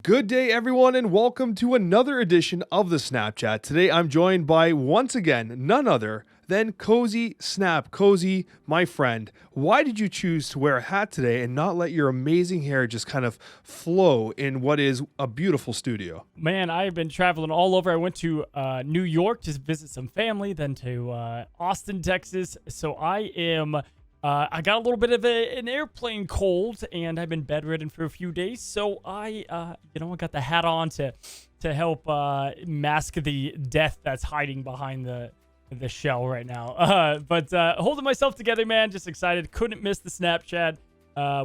Good day, everyone, and welcome to another edition of the Snapchat. Today, I'm joined by, once again, none other than Cozy Snap. Cozy, my friend, why did you choose to wear a hat today and not let your amazing hair just kind of flow in what is a beautiful studio? Man, I've been traveling all over. I went to New York to visit some family, then to Austin, Texas. So I got a little bit of an airplane cold, and I've been bedridden for a few days. So I got the hat on to help mask the death that's hiding behind the shell right now. But holding myself together, man. Just excited. Couldn't miss the Snapchat.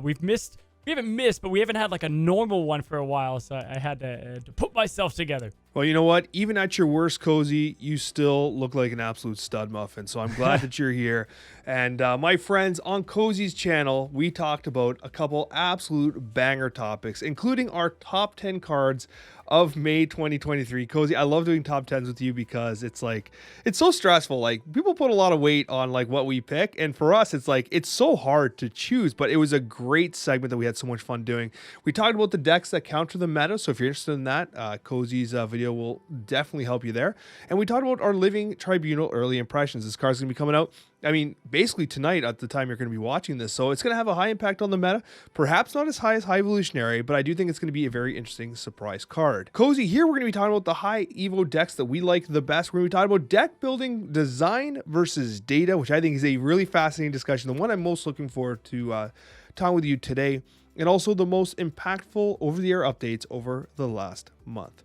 We haven't missed, but we haven't had like a normal one for a while. So I had to put myself together. Well, you know what? Even at your worst, Cozy, you still look like an absolute stud muffin. So I'm glad that you're here. And my friends, on Cozy's channel, we talked about a couple absolute banger topics, including our top 10 cards of May 2023. Cozy, I love doing top 10s with you because it's so stressful. Like, people put a lot of weight on like what we pick, and for us it's so hard to choose. But it was a great segment that we had so much fun doing. We talked about the decks that counter the meta, so if you're interested in that, Cozy's video will definitely help you there. And we talked about our Living Tribunal early impressions. This card's gonna be coming out, I mean, basically tonight at the time you're going to be watching this. So it's going to have a high impact on the meta. Perhaps not as high as High Evolutionary, but I do think it's going to be a very interesting surprise card. Cozy, here we're going to be talking about the high Evo decks that we like the best. We're going to be talking about deck building design versus data, which I think is a really fascinating discussion. The one I'm most looking forward to talking with you today, and also the most impactful over-the-air updates over the last month.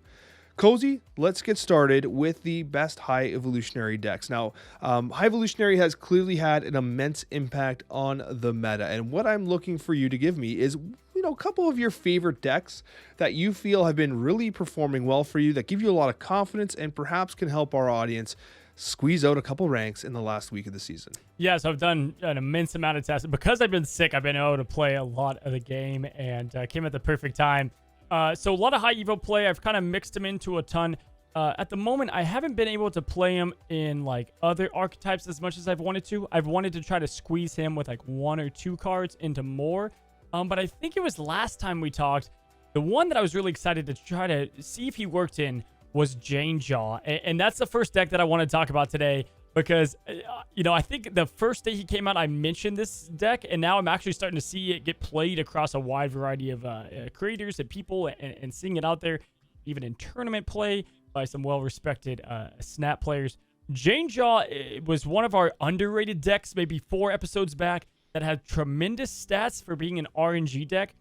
Cozy, let's get started with the best High Evolutionary decks. Now, High Evolutionary has clearly had an immense impact on the meta, and what I'm looking for you to give me is, a couple of your favorite decks that you feel have been really performing well for you, that give you a lot of confidence, and perhaps can help our audience squeeze out a couple ranks in the last week of the season. Yeah, so I've done an immense amount of tests. Because I've been sick, I've been able to play a lot of the game, and came at the perfect time. So a lot of high Evo play. I've kind of mixed them into a ton. At the moment, I haven't been able to play him in like other archetypes as much as I've wanted to. I've wanted to try to squeeze him with like 1 or 2 cards into more. But I think it was last time we talked, the one that I was really excited to try to see if he worked in was Jane Jaw. And that's the first deck that I want to talk about today. Because, I think the first day he came out, I mentioned this deck, and now I'm actually starting to see it get played across a wide variety of creators and people, and seeing it out there, even in tournament play by some well-respected Snap players. Jane Jaw was one of our underrated decks maybe 4 episodes back that had tremendous stats for being an RNG deck.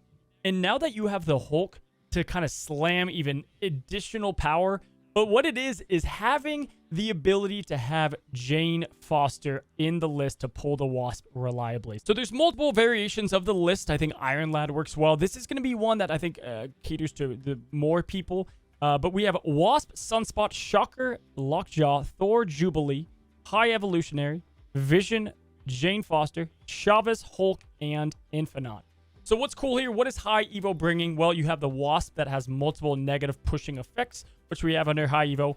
And now that you have the Hulk to kind of slam even additional power, but what it is having the ability to have Jane Foster in the list to pull the Wasp reliably. So there's multiple variations of the list. I think Iron Lad works well. This is going to be one that I think caters to the more people. But we have Wasp, Sunspot, Shocker, Lockjaw, Thor, Jubilee, High Evolutionary, Vision, Jane Foster, Chavez, Hulk, and Infinite. So what's cool here? What is High Evo bringing? Well, you have the Wasp that has multiple negative pushing effects, which we have under High Evo.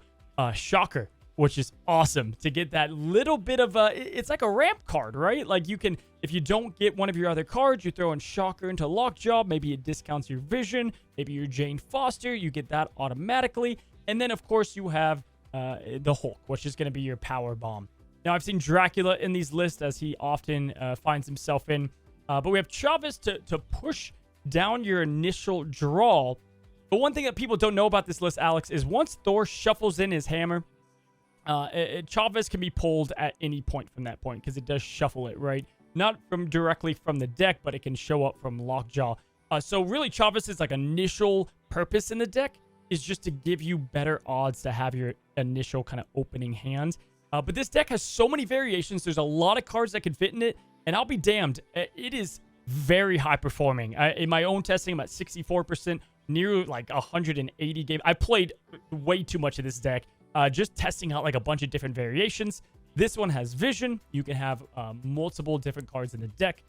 Shocker, which is awesome to get that little bit of it's like a ramp card, right? Like you can, if you don't get one of your other cards, you throw in Shocker into Lockjaw. Maybe it discounts your Vision. Maybe your Jane Foster. You get that automatically. And then, of course, you have the Hulk, which is going to be your power bomb. Now, I've seen Dracula in these lists as he often finds himself in. But we have Chavez to push down your initial draw. But one thing that people don't know about this list, Alex, is once Thor shuffles in his hammer, Chavez can be pulled at any point from that point because it does shuffle it, right? Not directly from the deck, but it can show up from Lockjaw. So really, Chavez's like initial purpose in the deck is just to give you better odds to have your initial kind of opening hand. But this deck has so many variations. There's a lot of cards that can fit in it. And I'll be damned, it is very high performing. In my own testing, I'm at 64%, near like 180 games. I played way too much of this deck, just testing out like a bunch of different variations. This one has Vision. You can have multiple different cards in the deck.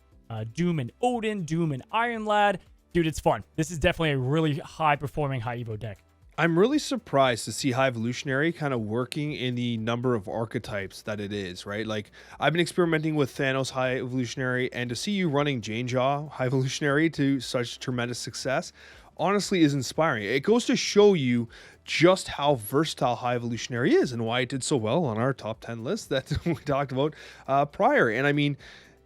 Doom and Odin, Doom and Iron Lad. Dude, it's fun. This is definitely a really high performing High Evo deck. I'm really surprised to see High Evolutionary kind of working in the number of archetypes that it is, right? Like, I've been experimenting with Thanos High Evolutionary, and to see you running Jane Jaw High Evolutionary to such tremendous success honestly is inspiring. It goes to show you just how versatile High Evolutionary is and why it did so well on our top 10 list that we talked about prior. And I mean,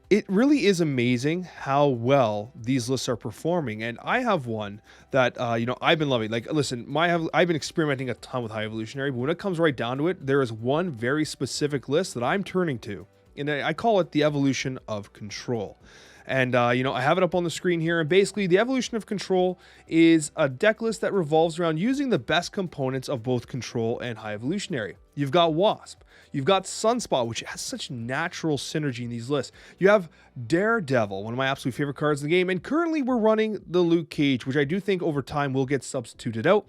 it really is amazing how well these lists are performing. And I have one that, I've been loving. Like, listen, I've been experimenting a ton with High Evolutionary, but when it comes right down to it, there is one very specific list that I'm turning to. And I call it the Evolution of Control. And, I have it up on the screen here. And basically, the Evolution of Control is a deck list that revolves around using the best components of both Control and High Evolutionary. You've got Wasp. You've got Sunspot, which has such natural synergy in these lists. You have Daredevil, one of my absolute favorite cards in the game. And currently, we're running the Luke Cage, which I do think over time will get substituted out.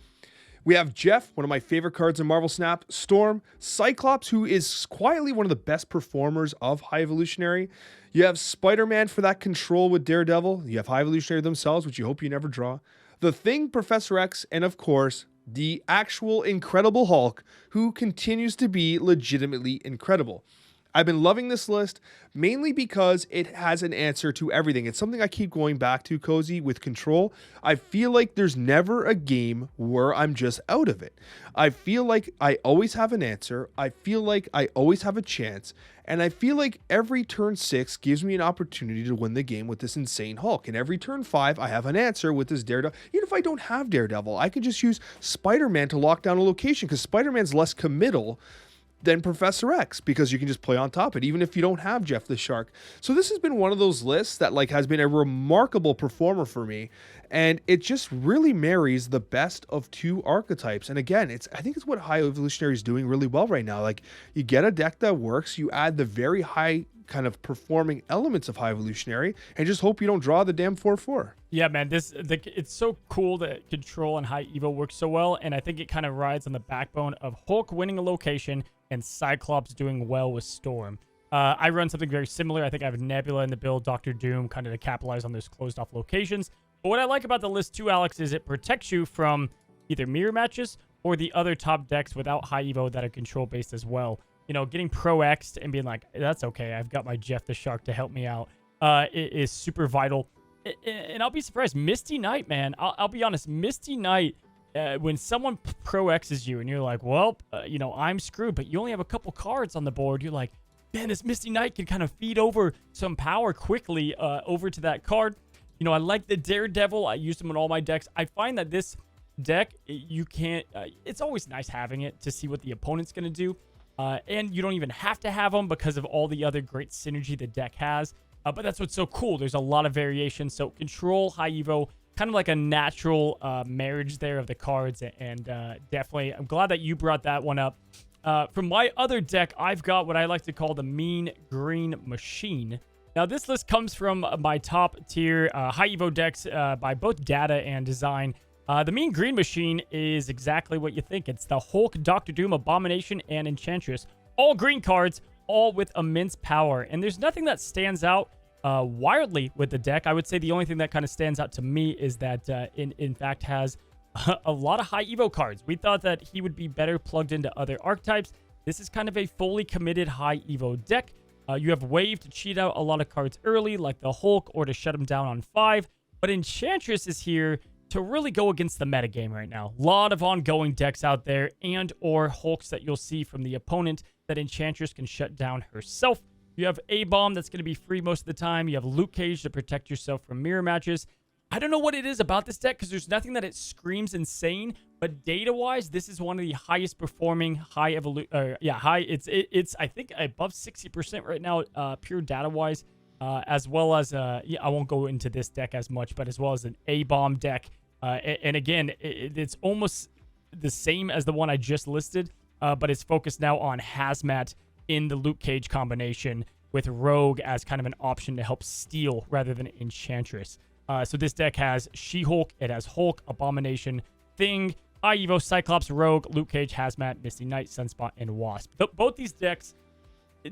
We have Jeff, one of my favorite cards in Marvel Snap, Storm, Cyclops, who is quietly one of the best performers of High Evolutionary. You have Spider-Man for that control with Daredevil. You have High Evolutionary themselves, which you hope you never draw. The Thing, Professor X, and of course, the actual Incredible Hulk, who continues to be legitimately incredible. I've been loving this list mainly because it has an answer to everything. It's something I keep going back to, Cozy, with Control. I feel like there's never a game where I'm just out of it. I feel like I always have an answer. I feel like I always have a chance. And I feel like every turn 6 gives me an opportunity to win the game with this insane Hulk. And every turn 5, I have an answer with this Daredevil. Even if I don't have Daredevil, I can just use Spider-Man to lock down a location because Spider-Man's less committal than Professor X because you can just play on top of it, even if you don't have Jeff the Shark. So this has been one of those lists that has been a remarkable performer for me. And it just really marries the best of two archetypes. And again, I think it's what High Evolutionary is doing really well right now. Like, you get a deck that works, you add the very high kind of performing elements of High Evolutionary, and just hope you don't draw the damn 4/4. Yeah, man, it's so cool that Control and High Evo work so well, and I think it kind of rides on the backbone of Hulk winning a location and Cyclops doing well with Storm. I run something very similar. I think I have Nebula in the build, Doctor Doom, kind of to capitalize on those closed off locations. But what I like about the list too, Alex, is it protects you from either mirror matches or the other top decks without High Evo that are control based as well. Getting Pro X'd and being like, that's okay, I've got my Jeff the Shark to help me out, is super vital. And I'll be surprised. Misty Knight, man. I'll be honest. Misty Knight, when someone Pro X's you and you're like, well, I'm screwed, but you only have a couple cards on the board, you're like, man, this Misty Knight can kind of feed over some power quickly over to that card. I like the Daredevil. I use them in all my decks. I find that this deck, you can't... it's always nice having it to see what the opponent's going to do. And you don't even have to have them because of all the other great synergy the deck has. But that's what's so cool. There's a lot of variation. So Control, High Evo, kind of like a natural marriage there of the cards. And definitely, I'm glad that you brought that one up. From my other deck, I've got what I like to call the Mean Green Machine. Now, this list comes from my top tier High Evo decks by both data and design. The Mean Green Machine is exactly what you think. It's the Hulk, Doctor Doom, Abomination, and Enchantress. All green cards, all with immense power. And there's nothing that stands out wildly with the deck. I would say the only thing that kind of stands out to me is that in fact has a lot of High Evo cards. We thought that he would be better plugged into other archetypes. This is kind of a fully committed High Evo deck. You have Wave to cheat out a lot of cards early, like the Hulk, or to shut him down on 5. But Enchantress is here to really go against the metagame right now. A lot of ongoing decks out there and or Hulks that you'll see from the opponent that Enchantress can shut down herself. You have A-Bomb that's going to be free most of the time. You have Luke Cage to protect yourself from mirror matches. I don't know what it is about this deck because there's nothing that it screams insane, but data-wise, this is one of the highest performing it's I think above 60% right now, pure data-wise, as well as I won't go into this deck as much, but as well as an A-Bomb deck. And again, it's almost the same as the one I just listed, but it's focused now on Hazmat in the Luke Cage combination with Rogue as kind of an option to help steal rather than Enchantress. So this deck has She-Hulk, it has Hulk, Abomination, Thing, High Evo, Cyclops, Rogue, Luke Cage, Hazmat, Misty Knight, Sunspot, and Wasp. Both these decks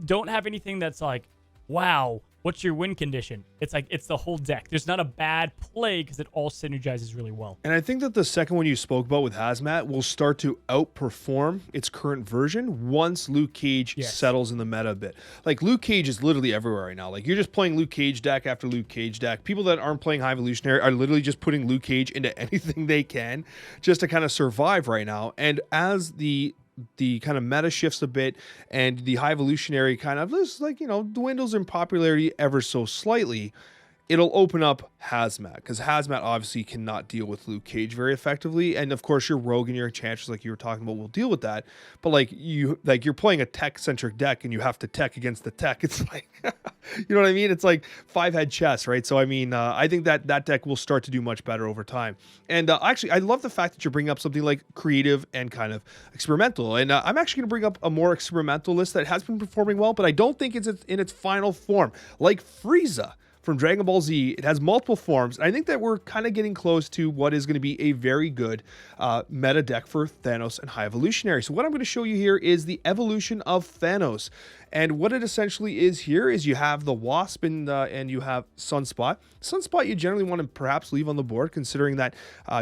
don't have anything that's like, wow, what's your win condition? It's like, it's the whole deck. There's not a bad play because it all synergizes really well. And I think that the second one you spoke about with Hazmat will start to outperform its current version once Luke Cage settles in the meta a bit. Like, Luke Cage is literally everywhere right now. Like, you're just playing Luke Cage deck after Luke Cage deck. People that aren't playing High Evolutionary are literally just putting Luke Cage into anything they can just to kind of survive right now. And as the kind of meta shifts a bit and the High Evolutionary kind of just, like, you know, dwindles in popularity ever so slightly, it'll open up Hazmat, because Hazmat obviously cannot deal with Luke Cage very effectively. And of course, your Rogue and your Enchantress, like you were talking about, will deal with that. But like you're playing a tech-centric deck and you have to tech against the tech. It's like, you know what I mean? It's like 5-head chess, right? So I mean, I think that deck will start to do much better over time. And actually, I love the fact that you're bringing up something like creative and kind of experimental. And I'm actually going to bring up a more experimental list that has been performing well, but I don't think it's in its final form, like Frieza from Dragon Ball Z. It has multiple forms. I think that we're kind of getting close to what is going to be a very good meta deck for Thanos and High Evolutionary. So what I'm going to show you here is the evolution of Thanos. And what it essentially is here is you have the Wasp and you have Sunspot. Sunspot you generally want to perhaps leave on the board, considering that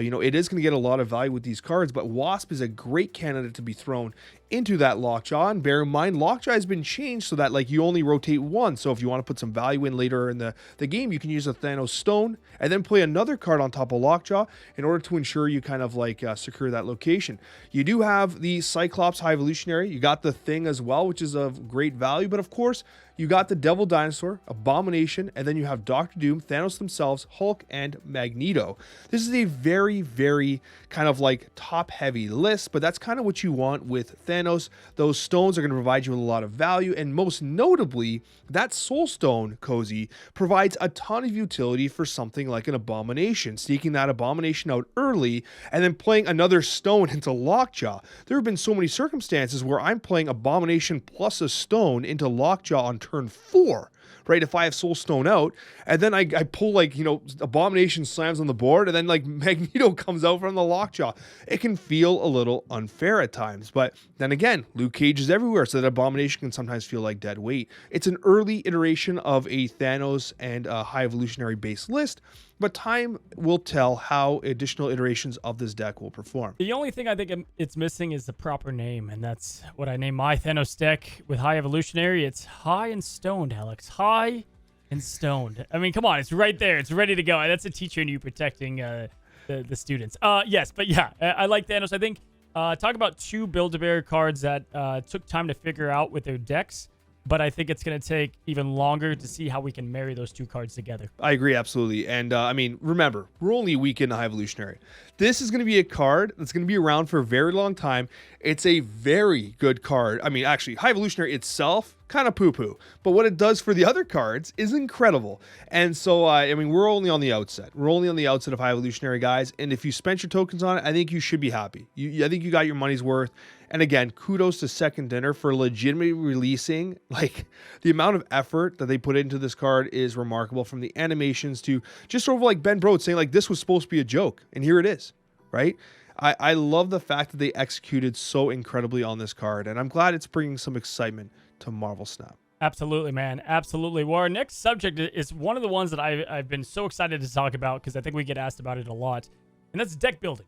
you know, it is going to get a lot of value with these cards, but Wasp is a great candidate to be thrown into that Lockjaw. And bear in mind, Lockjaw has been changed so that like you only rotate one. So if you want to put some value in later in the game, you can use a Thanos Stone and then play another card on top of Lockjaw in order to ensure you kind of like secure that location. You do have the Cyclops High Evolutionary. You got the Thing as well, which is of great value. But of course, you got the Devil Dinosaur, Abomination, and then you have Doctor Doom, Thanos themselves, Hulk, and Magneto. This is a very, very kind of like top-heavy list, but that's kind of what you want with Thanos. Those stones are going to provide you with a lot of value, and most notably, that Soul Stone, Cozy, provides a ton of utility for something like an Abomination, sneaking that Abomination out early, and then playing another stone into Lockjaw. There have been so many circumstances where I'm playing Abomination plus a stone into Lockjaw on turn 4, right? If I have Soul Stone out, and then I pull, like, you know, Abomination slams on the board, and then like Magneto comes out from the Lockjaw. It can feel a little unfair at times, but then again, Luke Cage is everywhere, so that Abomination can sometimes feel like dead weight. It's an early iteration of a Thanos and High Evolutionary based list, but time will tell how additional iterations of this deck will perform. The only thing I think it's missing is the proper name, and that's what I name my Thanos deck with High Evolutionary. It's High and Stoned, Alex. High and Stoned. I mean, come on, it's right there. It's ready to go. That's a teacher in you protecting the students. Yes, but yeah, I like Thanos. I think talk about two Build-A-Bear cards that took time to figure out with their decks, but I think it's going to take even longer to see how we can marry those two cards together. I agree, absolutely. And I mean, remember, we're only a week into High Evolutionary. This is going to be a card that's going to be around for a very long time. It's a very good card. I mean, actually, High Evolutionary itself, kind of poo-poo. But what it does for the other cards is incredible. And so, I mean, we're only on the outset. We're only on the outset of High Evolutionary, guys. And if you spent your tokens on it, I think you should be happy. I think you got your money's worth. And again, kudos to Second Dinner for legitimately releasing, like, the amount of effort that they put into this card is remarkable, from the animations to just sort of like Ben Brode saying, like, this was supposed to be a joke. And here it is, right? I love the fact that they executed so incredibly on this card. And I'm glad it's bringing some excitement to Marvel Snap. Absolutely, man. Absolutely. Well, our next subject is one of the ones that I've been so excited to talk about, because I think we get asked about it a lot. And that's deck building.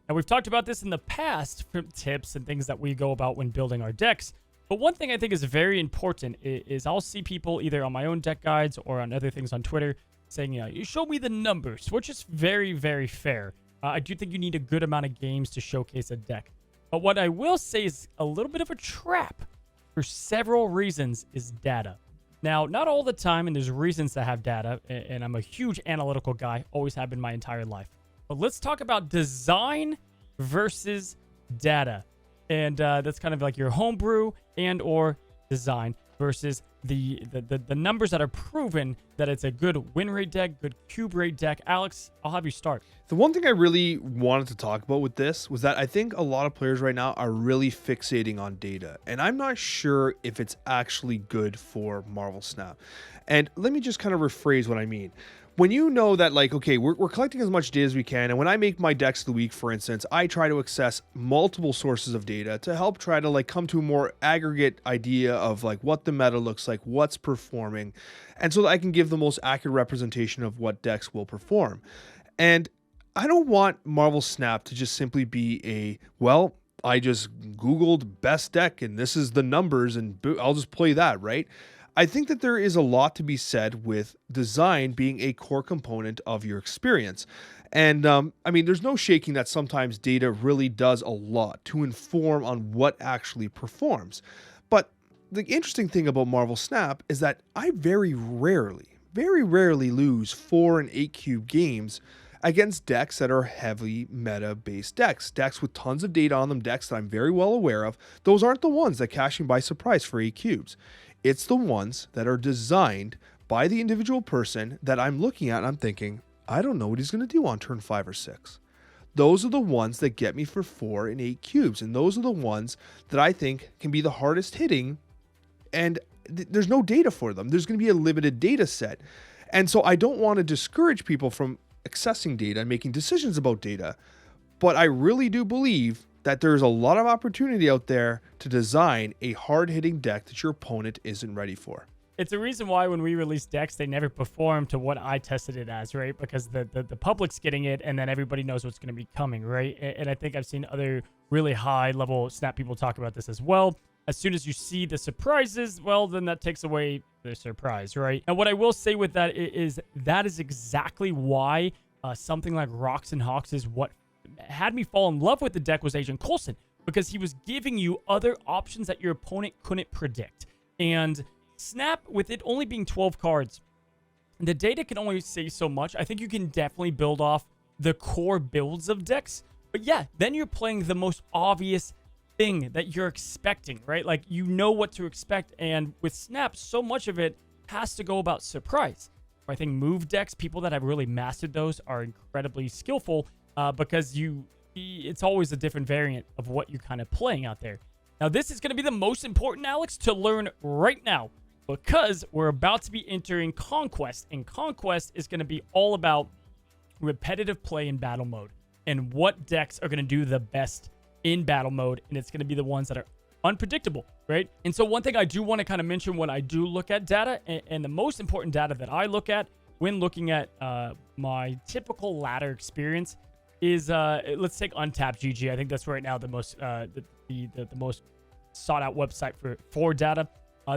Now, we've talked about this in the past from tips and things that we go about when building our decks. But one thing I think is very important is I'll see people either on my own deck guides or on other things on Twitter saying, you know, you show me the numbers, which is very, very fair. I do think you need a good amount of games to showcase a deck. But what I will say is a little bit of a trap for several reasons is data. Now, not all the time, and there's reasons to have data, and I'm a huge analytical guy, always have been my entire life. But let's talk about design versus data. And that's kind of like your homebrew and or design versus the numbers that are proven that it's a good win rate deck, good cube rate deck. Alex, I'll have you start. The one thing I really wanted to talk about with this was that I think a lot of players right now are really fixating on data, and I'm not sure if it's actually good for Marvel Snap. And let me just kind of rephrase what I mean. when you know that, like, okay, we're collecting as much data as we can, and when I make my decks of the week, for instance, I try to access multiple sources of data to help try to like come to a more aggregate idea of like what the meta looks like, what's performing, and so that I can give the most accurate representation of what decks will perform. And I don't want Marvel Snap to just simply be a, well, I just Googled best deck and this is the numbers and I'll just play that, right? I think that there is a lot to be said with design being a core component of your experience. And I mean, there's no shaking that sometimes data really does a lot to inform on what actually performs. But the interesting thing about Marvel Snap is that I very rarely lose 4 and 8 cube games against decks that are heavily meta-based decks with tons of data on them, decks that I'm very well aware of. Those aren't the ones that cash me by surprise for 8 cubes. It's the ones that are designed by the individual person that I'm looking at and I'm thinking, I don't know what he's going to do on turn 5 or 6. Those are the ones that get me for 4 and 8 cubes. And those are the ones that I think can be the hardest hitting. And there's no data for them. There's going to be a limited data set. And so I don't want to discourage people from accessing data and making decisions about data. But I really do believe that there's a lot of opportunity out there to design a hard-hitting deck that your opponent isn't ready for. It's a reason why when we release decks, they never perform to what I tested it as, right? Because the public's getting it, and then everybody knows what's going to be coming, right? And I think I've seen other really high-level Snap people talk about this as well. As soon as you see the surprises, well, then that takes away the surprise, right? And what I will say with that is exactly why something like Rocks and Hawks is what had me fall in love with the deck was Agent Coulson, because he was giving you other options that your opponent couldn't predict. And Snap, with it only being 12 cards, the data can only say so much. I think you can definitely build off the core builds of decks, but yeah, then you're playing the most obvious thing that you're expecting, right? Like, you know what to expect, and with Snap, so much of it has to go about surprise. I think move decks, people that have really mastered those, are incredibly skillful because it's always a different variant of what you're kind of playing out there. Now, this is going to be the most important, Alex, to learn right now, because we're about to be entering Conquest, and Conquest is going to be all about repetitive play in battle mode and what decks are going to do the best in battle mode, and it's going to be the ones that are unpredictable, right? And so one thing I do want to kind of mention when I do look at data, and the most important data that I look at when looking at my typical ladder experience is let's take Untapped GG. I think that's right now the most the most sought out website for data.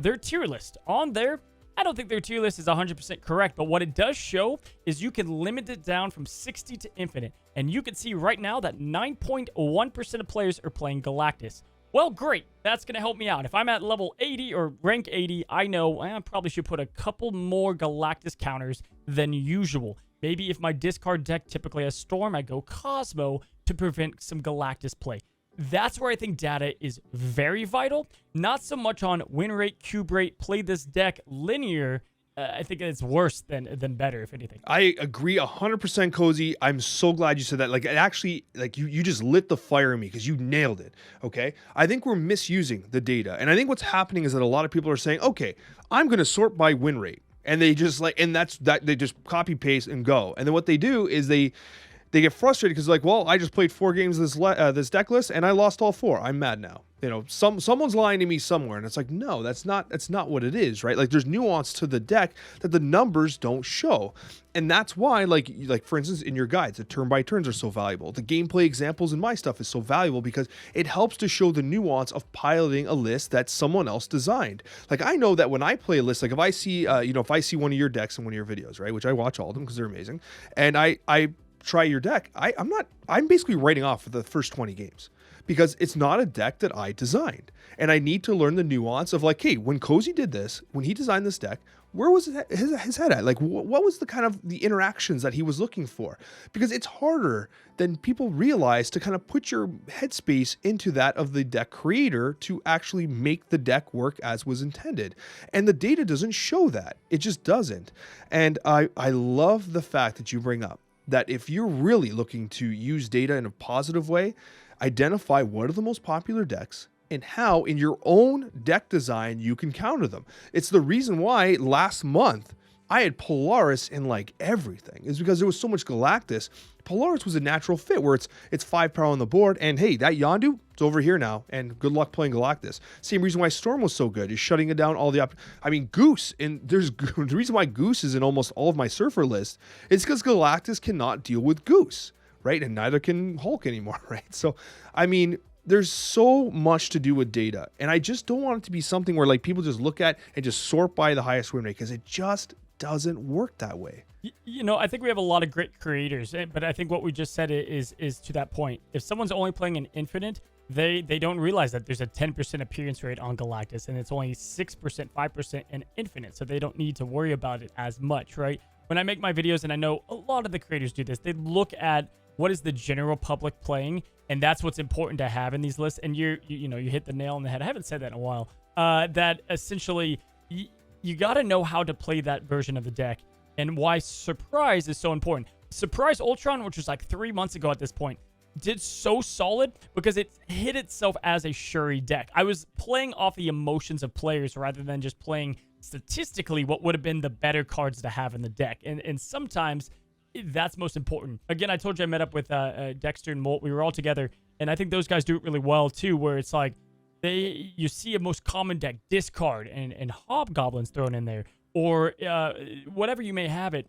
Their tier list on there, I don't think their tier list is 100% correct, but what it does show is you can limit it down from 60 to infinite. And you can see right now that 9.1% of players are playing Galactus. Well, great. That's going to help me out. If I'm at level 80 or rank 80, I know I probably should put a couple more Galactus counters than usual. Maybe if my discard deck typically has Storm, I go Cosmo to prevent some Galactus play. That's where I think data is very vital. Not so much on win rate, cube rate, play this deck linear. I think it's worse than better, if anything. I agree 100%, Cozy. I'm so glad you said that. Like, it actually, like, you just lit the fire in me because you nailed it, okay? I think we're misusing the data. And I think what's happening is that a lot of people are saying, okay, I'm going to sort by win rate. And they just like, and that's that, they just copy paste and go. And then what they do is they get frustrated because, like, well, I just played 4 games of this deck list and I lost all 4. I'm mad now. You know, someone's lying to me somewhere, and it's like, no, that's not what it is, right? Like, there's nuance to the deck that the numbers don't show, and that's why, like for instance, in your guides, the turn by turns are so valuable. The gameplay examples in my stuff is so valuable because it helps to show the nuance of piloting a list that someone else designed. Like, I know that when I play a list, like if I see, if I see one of your decks in one of your videos, right, which I watch all of them because they're amazing, and I try your deck, I'm basically writing off for the first 20 games. Because it's not a deck that I designed. And I need to learn the nuance of, like, hey, when Cozy did this, when he designed this deck, where was his head at? Like, what was the kind of the interactions that he was looking for? Because it's harder than people realize to kind of put your headspace into that of the deck creator to actually make the deck work as was intended. And the data doesn't show that. It just doesn't. And I love the fact that you bring up that if you're really looking to use data in a positive way, identify what are the most popular decks and how in your own deck design you can counter them. It's the reason why last month I had Polaris in like everything. It's because there was so much Galactus. Polaris was a natural fit where it's 5 power on the board, and hey, that Yondu, it's over here now, and good luck playing Galactus. Same reason why Storm was so good is shutting it down all the I mean, Goose, and there's the reason why Goose is in almost all of my Surfer list is because Galactus cannot deal with Goose, right? And neither can Hulk anymore, right? So, I mean, there's so much to do with data, and I just don't want it to be something where like people just look at and just sort by the highest win rate, because it just doesn't work that way. You know, I think we have a lot of great creators, but I think what we just said is to that point. If someone's only playing an Infinite, they don't realize that there's a 10% appearance rate on Galactus, and it's only 6%, 5% in Infinite, so they don't need to worry about it as much, right? When I make my videos, and I know a lot of the creators do this, they look at what is the general public playing, and that's what's important to have in these lists. And you hit the nail on the head. I haven't said that in a while. That essentially you got to know how to play that version of the deck, and why Surprise is so important. Surprise Ultron, which was like 3 months ago at this point, did so solid because it hit itself as a Shuri deck. I was playing off the emotions of players rather than just playing statistically what would have been the better cards to have in the deck. And sometimes that's most important. Again, I told you I met up with Dexter and Molt. We were all together, and I think those guys do it really well too, where it's like you see a most common deck, discard and hobgoblins thrown in there, or whatever you may have it.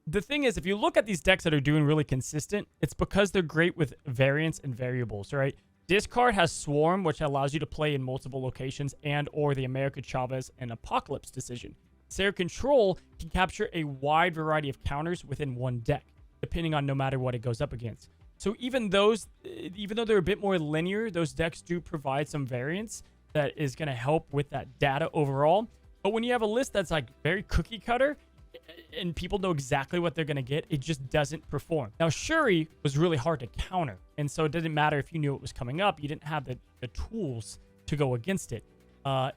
The thing is, if you look at these decks that are doing really consistent, it's because they're great with variants and variables, right? Discard has Swarm, which allows you to play in multiple locations, and or the America Chavez and Apocalypse decision. Sarah Control can capture a wide variety of counters within one deck, depending on no matter what it goes up against. So even though they're a bit more linear, those decks do provide some variance that is going to help with that data overall. But when you have a list that's like very cookie cutter and people know exactly what they're going to get, it just doesn't perform. Now, Shuri was really hard to counter, and so it didn't matter if you knew it was coming up. You didn't have the tools to go against it.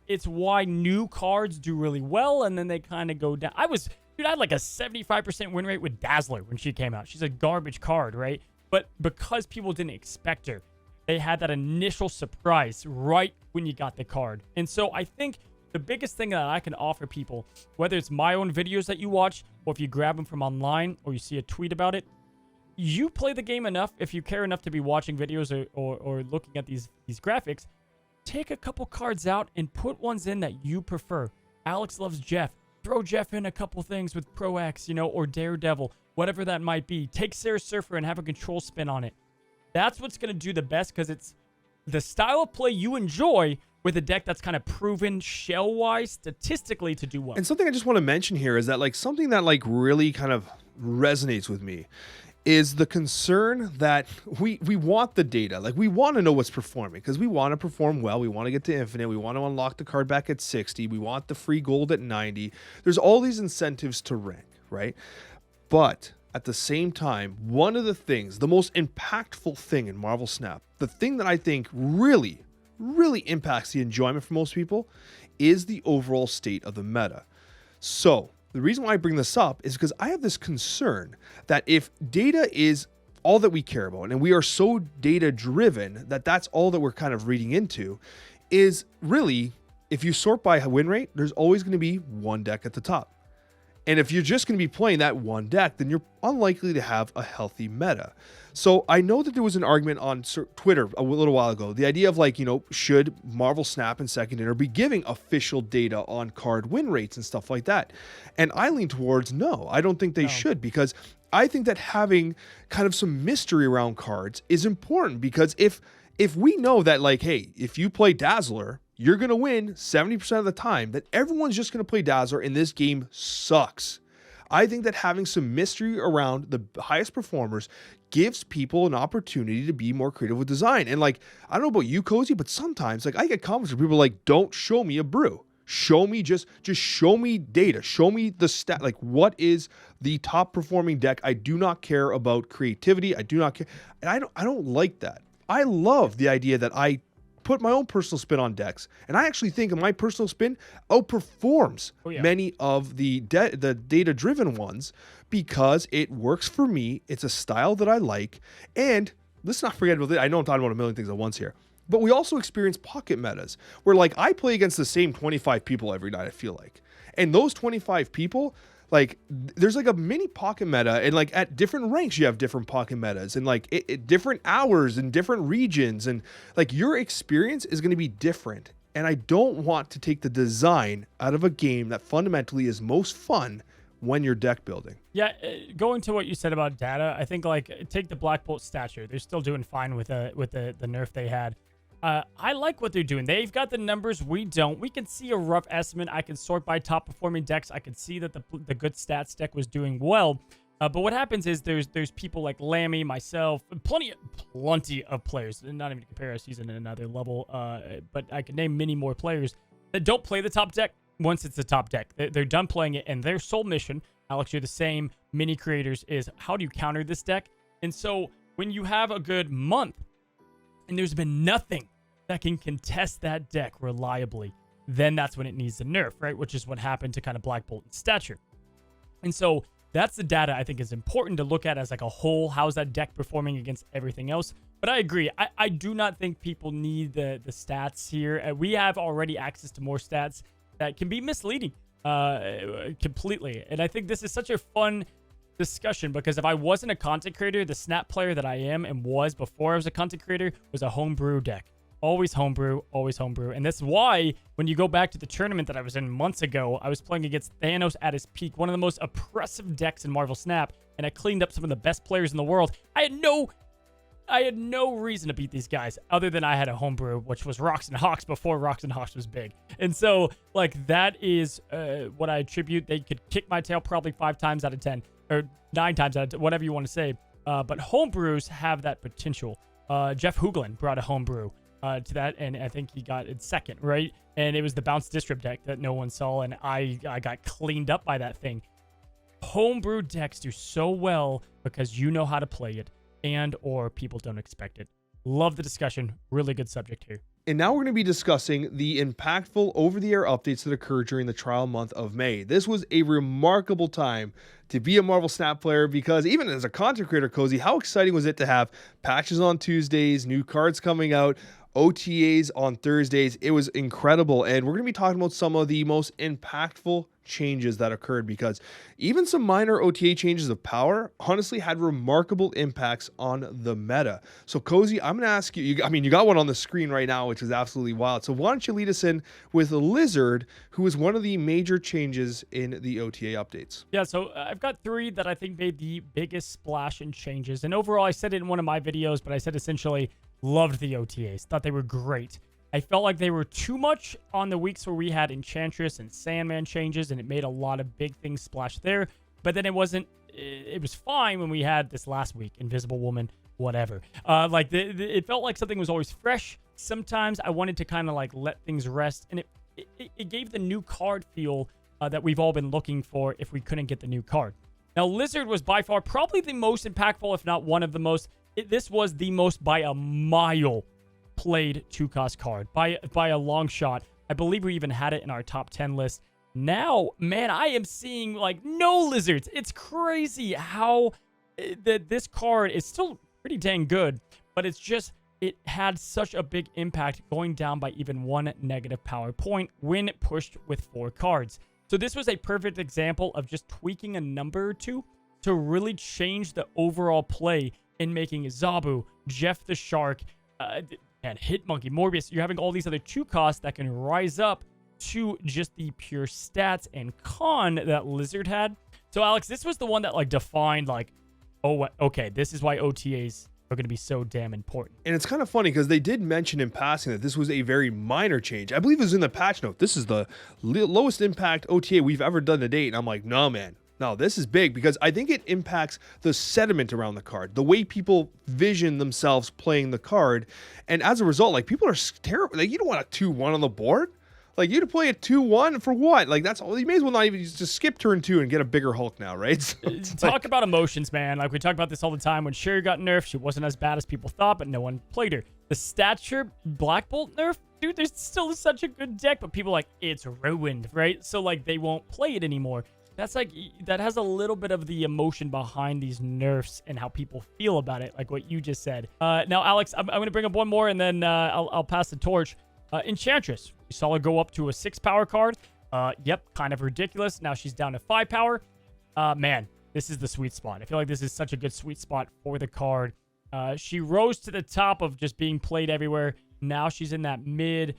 It's why new cards do really well, and then they kind of go down. I had like a 75% win rate with Dazzler when she came out. She's a garbage card, right? But because people didn't expect her, they had that initial surprise right when you got the card. And so I think the biggest thing that I can offer people, whether it's my own videos that you watch, or if you grab them from online, or you see a tweet about it, you play the game enough, if you care enough to be watching videos or looking at these graphics, take a couple cards out and put ones in that you prefer. Alex loves Jeff. Throw Jeff in a couple things with Pro X, or Daredevil, whatever that might be. Take Sarah Surfer and have a control spin on it. That's what's going to do the best, because it's the style of play you enjoy with a deck that's kind of proven shell-wise statistically to do well. And something I just want to mention here is that like something that like really kind of resonates with me is the concern that we want the data. Like we want to know what's performing, because we want to perform well. We want to get to infinite. We want to unlock the card back at 60. We want the free gold at 90. There's all these incentives to rank, right? But at the same time, one of the things, the most impactful thing in Marvel Snap, the thing that I think really impacts the enjoyment for most people, is the overall state of the meta. So the reason why I bring this up is because I have this concern that if data is all that we care about, and we are so data driven that that's all that we're kind of reading into, is really, if you sort by win rate, there's always going to be one deck at the top. And if you're just going to be playing that one deck, then you're unlikely to have a healthy meta. So I know that there was an argument on Twitter a little while ago. The idea of like, should Marvel Snap and Second Dinner be giving official data on card win rates and stuff like that? And I lean towards no. I don't think they should, because I think that having kind of some mystery around cards is important, because if we know that like, hey, if you play Dazzler, you're going to win 70% of the time, that everyone's just going to play Dazzler and this game sucks. I think that having some mystery around the highest performers gives people an opportunity to be more creative with design. And like, I don't know about you, Cozy, but sometimes like I get comments where people are like, don't show me a brew. Show me just show me data. Show me the stat. Like, what is the top performing deck? I do not care about creativity. I do not care. And I don't like that. I love the idea that I put my own personal spin on decks, and I actually think my personal spin outperforms many of the data-driven ones, because it works for me. It's a style that I like, and let's not forget about it. I know I'm talking about a million things at once here, but we also experience pocket metas where like I play against the same 25 people every night, I feel like, and those 25 people, like there's like a mini pocket meta, and like at different ranks you have different pocket metas, and like different hours and different regions, and like your experience is going to be different. And I don't want to take the design out of a game that fundamentally is most fun when you're deck building. Yeah, going to what you said about data, I think like take the Black Bolt stature. They're still doing fine with the nerf they had. I like what they're doing. They've got the numbers. We don't. We can see a rough estimate. I can sort by top performing decks. I can see that the good stats deck was doing well. But what happens is there's people like Lammy, myself, plenty of players. Not even to compare our season at another level. But I can name many more players that don't play the top deck once it's the top deck. They're done playing it, and their sole mission, Alex, you're the same, mini creators, is how do you counter this deck? And so when you have a good month and there's been nothing that can contest that deck reliably, then that's when it needs the nerf, right? Which is what happened to kind of Black Bolt and stature. And so that's the data I think is important to look at as like a whole. How's that deck performing against everything else? But I agree. I do not think people need the stats here. We have already access to more stats that can be misleading completely. And I think this is such a fun discussion, because if I wasn't a content creator, the snap player that I am and was before I was a content creator was a homebrew deck. Always homebrew, always homebrew. And that's why when you go back to the tournament that I was in months ago, I was playing against Thanos at his peak, one of the most oppressive decks in Marvel Snap, and I cleaned up some of the best players in the world. I had no reason to beat these guys other than I had a homebrew, which was Rocks and Hawks before Rocks and Hawks was big. And so, like, that is what I attribute. They could kick my tail probably 5 times out of 10, or 9 times out of 10, whatever you want to say. But homebrews have that potential. Jeff Hooglin brought a homebrew to that, and I think he got it second, right? And it was the Bounce Disrupt deck that no one saw, and I got cleaned up by that thing. Homebrew decks do so well because you know how to play it, and or people don't expect it. Love the discussion. Really good subject here. And now we're going to be discussing the impactful over-the-air updates that occurred during the trial month of May. This was a remarkable time to be a Marvel Snap player, because even as a content creator, Cozy, how exciting was it to have patches on Tuesdays, new cards coming out, OTAs on Thursdays? It was incredible. And we're going to be talking about some of the most impactful changes that occurred, because even some minor OTA changes of power honestly had remarkable impacts on the meta. So Cozy, I'm going to ask you, you got one on the screen right now, which is absolutely wild. So why don't you lead us in with Lizard, who is one of the major changes in the OTA updates? Yeah, so I've got 3 that I think made the biggest splash and changes. And overall, I said it in one of my videos, but I said essentially loved the OTAs, thought they were great. I felt like they were too much on the weeks where we had Enchantress and Sandman changes, and it made a lot of big things splash there. But then it was fine when we had this last week, Invisible Woman, whatever. It felt like something was always fresh. Sometimes I wanted to kind of like let things rest, and it gave the new card feel that we've all been looking for if we couldn't get the new card. Now, Lizard was by far probably the most impactful, if not one of the most. This was the most by a mile played 2-cost card by a long shot. I believe we even had it in our top 10 list. Now, man, I am seeing like no lizards. It's crazy how this card is still pretty dang good, but it's just, it had such a big impact going down by even 1 negative power point when pushed with 4 cards. So this was a perfect example of just tweaking a number or two to really change the overall play in making Zabu, Jeff the Shark, and Hitmonkey, Morbius. You're having all these other 2 costs that can rise up to just the pure stats and con that Lizard had. So Alex, this was the one that like defined like, oh, okay, this is why OTAs are going to be so damn important. And it's kind of funny because they did mention in passing that this was a very minor change. I believe it was in the patch note. This is the lowest impact OTA we've ever done to date. And I'm like, no, man. No, this is big, because I think it impacts the sentiment around the card, the way people vision themselves playing the card. And as a result, like, people are terrible. Like, you don't want a 2-1 on the board. Like, you to play a 2-1 for what? Like, that's all. You may as well not even just skip turn 2 and get a bigger Hulk now, right? So talk about emotions, man. Like, we talk about this all the time. When Sherry got nerfed, she wasn't as bad as people thought, but no one played her. The stature Black Bolt nerf, dude, there's still such a good deck, but people are like, it's ruined, right? So, like, they won't play it anymore. That's like, that has a little bit of the emotion behind these nerfs and how people feel about it, like what you just said. Now, Alex, I'm going to bring up one more, and then I'll pass the torch. Enchantress, we saw her go up to a 6 power card. Yep, kind of ridiculous. Now she's down to 5 power. Man, this is the sweet spot. I feel like this is such a good sweet spot for the card. She rose to the top of just being played everywhere. Now she's in that mid.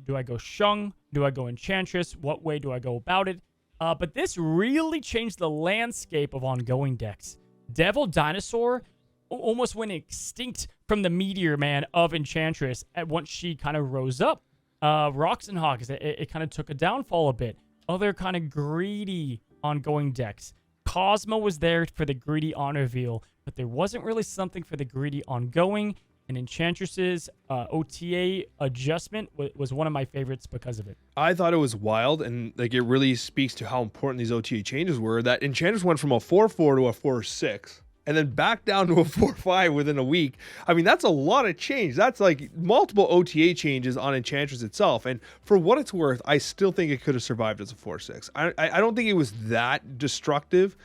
Do I go Shung? Do I go Enchantress? What way do I go about it? But this really changed the landscape of ongoing decks. Devil Dinosaur almost went extinct from the meteor, man, of Enchantress once she kind of rose up. Rocks and Hawks, it kind of took a downfall a bit. Other kind of greedy ongoing decks. Cosmo was there for the greedy on reveal, but there wasn't really something for the greedy ongoing. And Enchantress's OTA adjustment was one of my favorites because of it. I thought it was wild, and like it really speaks to how important these OTA changes were. That Enchantress went from a 4-4 to a 4-6, and then back down to a 4-5 within a week. I mean, that's a lot of change. That's like multiple OTA changes on Enchantress itself. And for what it's worth, I still think it could have survived as a 4-6. I don't think it was that destructive.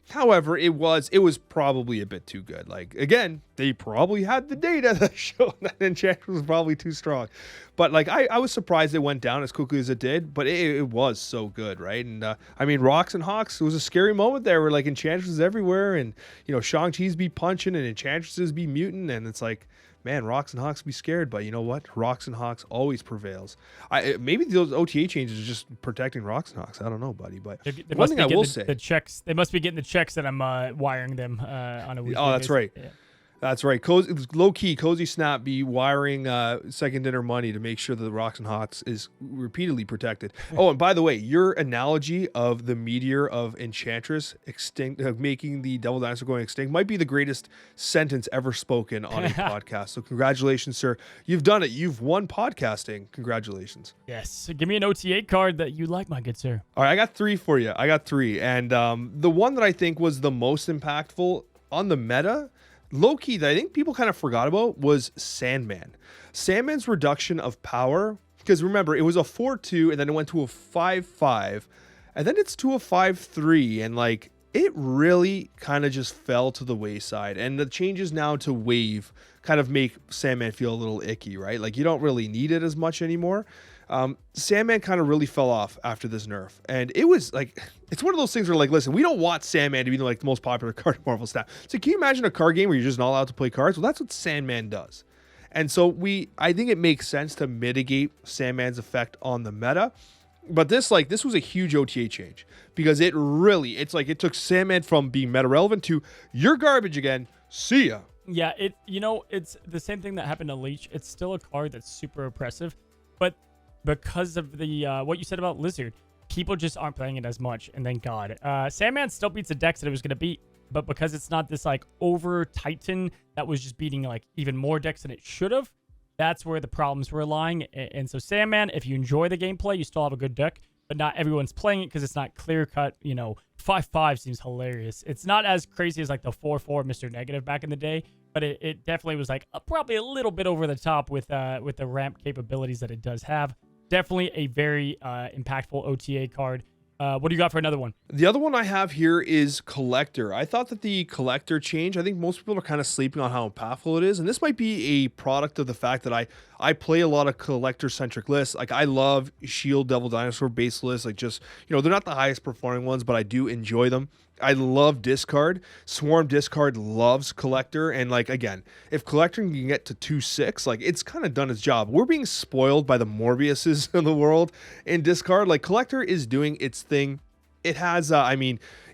However, it was probably a bit too good. Like, again, they probably had the data that showed that Enchantress was probably too strong. But, like, I was surprised it went down as quickly as it did, but it was so good, right? And, I mean, Rocks and Hawks, it was a scary moment there where, like, Enchantress is everywhere and, you know, Shang-Chi's be punching and Enchantresses be mutant, and it's like, man, Rocks and Hawks be scared, but you know what? Rocks and Hawks always prevails. Maybe those OTA changes are just protecting Rocks and Hawks. I don't know, buddy. But they one thing I will say, the checks. They must be getting the checks that I'm wiring them on a weekly oh, that's basis. right. Yeah. That's right. Low key, Cozy Snap be wiring second dinner money to make sure that the Rocks and Hawks is repeatedly protected. Oh, and by the way, your analogy of the meteor of Enchantress extinct, making the Devil Dinosaur going extinct, might be the greatest sentence ever spoken on a podcast. So congratulations, sir. You've done it. You've won podcasting. Congratulations. Yes. Give me an OTA card that you like, my good sir. All right, I got 3 for you. And the one that I think was the most impactful on the meta, low-key, that I think people kind of forgot about, was Sandman. Sandman's reduction of power, because remember, it was a 4-2, and then it went to a 5-5, and then it's to a 5-3, and like, it really kind of just fell to the wayside. And the changes now to Wave kind of make Sandman feel a little icky, right? Like, you don't really need it as much anymore. Sandman kind of really fell off after this nerf, and it was like, it's one of those things where like, listen, we don't want Sandman to be like the most popular card in Marvel Snap. So can you imagine a card game where you're just not allowed to play cards? Well, that's what Sandman does. And so I think it makes sense to mitigate Sandman's effect on the meta. But this was a huge OTA change, because it took Sandman from being meta relevant to you're garbage again. See ya. Yeah, it's the same thing that happened to Leech. It's still a card that's super oppressive, but because of the what you said about Lizard, people just aren't playing it as much, and thank God. Sandman still beats the decks that it was going to beat, but because it's not this like over Titan that was just beating like even more decks than it should have, that's where the problems were lying. And so Sandman, if you enjoy the gameplay, you still have a good deck, but not everyone's playing it because it's not clear cut. 5-5 seems hilarious. It's not as crazy as like the 4-4 Mr. Negative back in the day, but it definitely was like probably a little bit over the top with the ramp capabilities that it does have. Definitely a very impactful OTA card. What do you got for another one? The other one I have here is Collector. I thought that the Collector change, I think most people are kind of sleeping on how impactful it is. And this might be a product of the fact that I play a lot of Collector-centric lists. Like, I love Shield Devil Dinosaur base lists. Like, just, they're not the highest performing ones, but I do enjoy them. I love Discard. Swarm Discard loves Collector. And, like, again, if Collector can get to 2-6, like, it's kind of done its job. We're being spoiled by the Morbiuses of the world in Discard. Like, Collector is doing its thing. It has,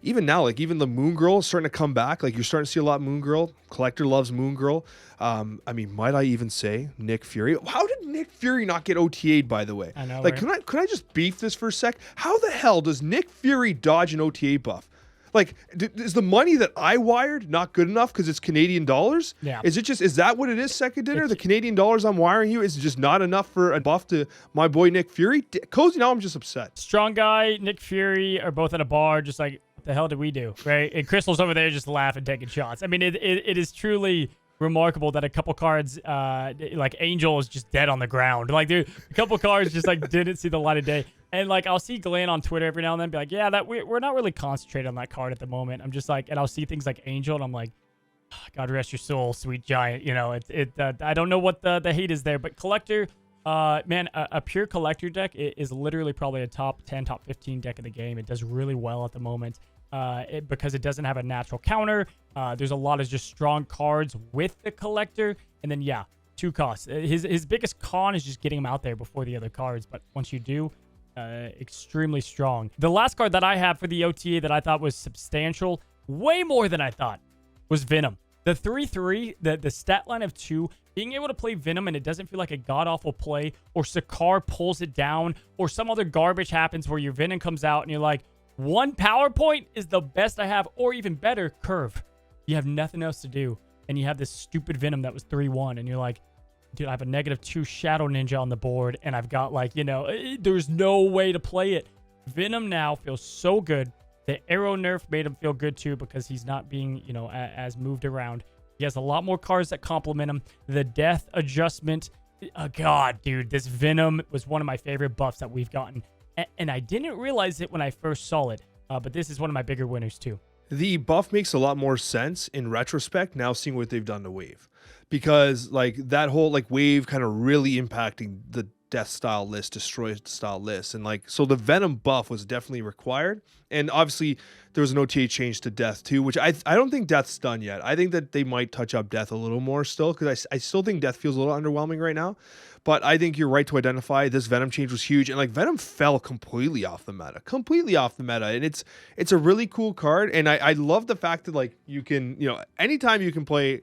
even now, like, even the Moon Girl is starting to come back. Like, you're starting to see a lot of Moon Girl. Collector loves Moon Girl. Might I even say Nick Fury? How did Nick Fury not get OTA'd, by the way? I know, like, right? Could I just beef this for a sec? How the hell does Nick Fury dodge an OTA buff? Like, is the money that I wired not good enough because it's Canadian dollars? Yeah. Is that what it is, second dinner? The Canadian dollars I'm wiring you is just not enough for a buff to my boy Nick Fury? Cozy, now I'm just upset. Strong Guy, Nick Fury are both at a bar, just like, what the hell did we do, right? And Crystal's over there just laughing, taking shots. I mean, it is truly remarkable that a couple cards, like Angel is just dead on the ground. Like, dude, a couple cards just like didn't see the light of day. And like, I'll see Glenn on Twitter every now and then be like, yeah, that we're not really concentrated on that card at the moment. I'm just like, and I'll see things like Angel, and I'm like, oh, God rest your soul, sweet giant. I don't know what the hate is there, but Collector, man, a pure Collector deck is literally probably a top 10, top 15 deck of the game. It does really well at the moment. because it doesn't have a natural counter. There's a lot of just strong cards with the collector. And then, yeah, 2 costs. His biggest con is just getting him out there before the other cards. But once you do, extremely strong. The last card that I have for the OTA that I thought was substantial, way more than I thought, was Venom. The 3/3, the stat line of 2, being able to play Venom and it doesn't feel like a god-awful play, or Sakar pulls it down, or some other garbage happens where your Venom comes out and you're like, 1 power point is the best I have, or even better, curve. You have nothing else to do, and you have this stupid Venom that was 3/1, and you're like, dude, I have a -2 Shadow Ninja on the board, and I've got, like, there's no way to play it. Venom now feels so good. The arrow nerf made him feel good too, because he's not being, as moved around. He has a lot more cards that complement him. The death adjustment. God, dude, this Venom was one of my favorite buffs that we've gotten. And I didn't realize it when I first saw it. But this is one of my bigger winners too. The buff makes a lot more sense in retrospect now, seeing what they've done to Wave, because like that whole like Wave kind of really impacting the death style list, destroy style list, and like so the Venom buff was definitely required. And obviously there was an OTA change to death too, which I don't think death's done yet. I think that they might touch up death a little more still, because I still think death feels a little underwhelming right now. But I think you're right to identify this Venom change was huge, and like Venom fell completely off the meta, and it's a really cool card. And I love the fact that like you can, anytime you can play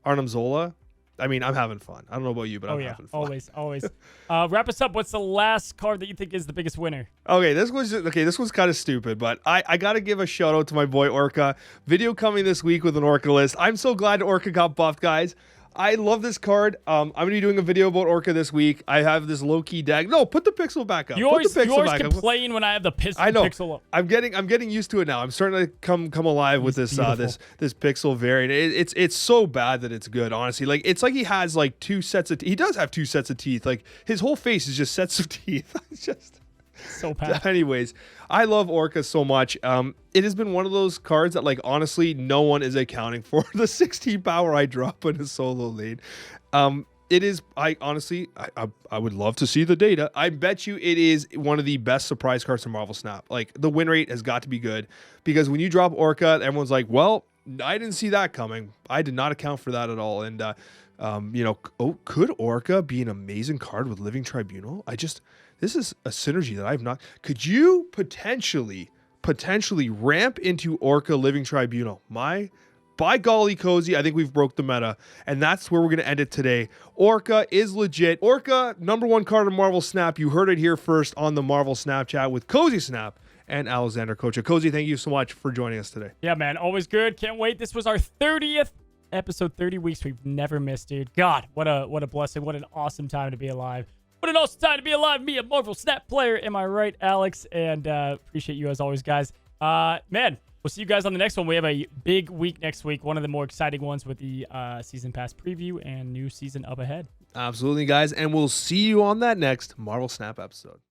Arnim Zola, I mean, I'm having fun. I don't know about you, but I'm having fun. Always. Wrap us up. What's the last card that you think is the biggest winner? Okay, this was kind of stupid, but I got to give a shout out to my boy Orca. Video coming this week with an Orca list. I'm so glad Orca got buffed, guys. I love this card. I'm going to be doing a video about Orca this week. I have this low-key deck. No, put the pixel back up. You always complain when I have the pixel up. I'm getting used to it now. I'm starting to come alive with this this pixel variant. It's so bad that it's good, honestly. Like it's like he has like 2 sets of he does have 2 sets of teeth. Like his whole face is just sets of teeth. It's just so bad. Anyways, I love Orca so much. It has been one of those cards that, like, honestly, no one is accounting for the 16 power I drop in a solo lane. It is. I would love to see the data. I bet you it is one of the best surprise cards from Marvel Snap. Like the win rate has got to be good, because when you drop Orca, everyone's like, "Well, I didn't see that coming. I did not account for that at all." And could Orca be an amazing card with Living Tribunal? This is a synergy that I've not. Could you potentially ramp into Orca Living Tribunal? By golly, Cozy, I think we've broke the meta, and that's where we're going to end it today. Orca is legit. Orca, #1 card in Marvel Snap. You heard it here first on the Marvel Snapchat with Cozy Snap and Alexander Coccia. Cozy, thank you so much for joining us today. Yeah, man, always good. Can't wait. This was our 30th episode, 30 weeks we've never missed, dude. God, what a blessing. What an awesome time to be alive. What an awesome time to be alive. Me, a Marvel Snap player. Am I right, Alex? And appreciate you as always, guys. Man, we'll see you guys on the next one. We have a big week next week. One of the more exciting ones with the Season Pass preview and new season up ahead. Absolutely, guys. And we'll see you on that next Marvel Snap episode.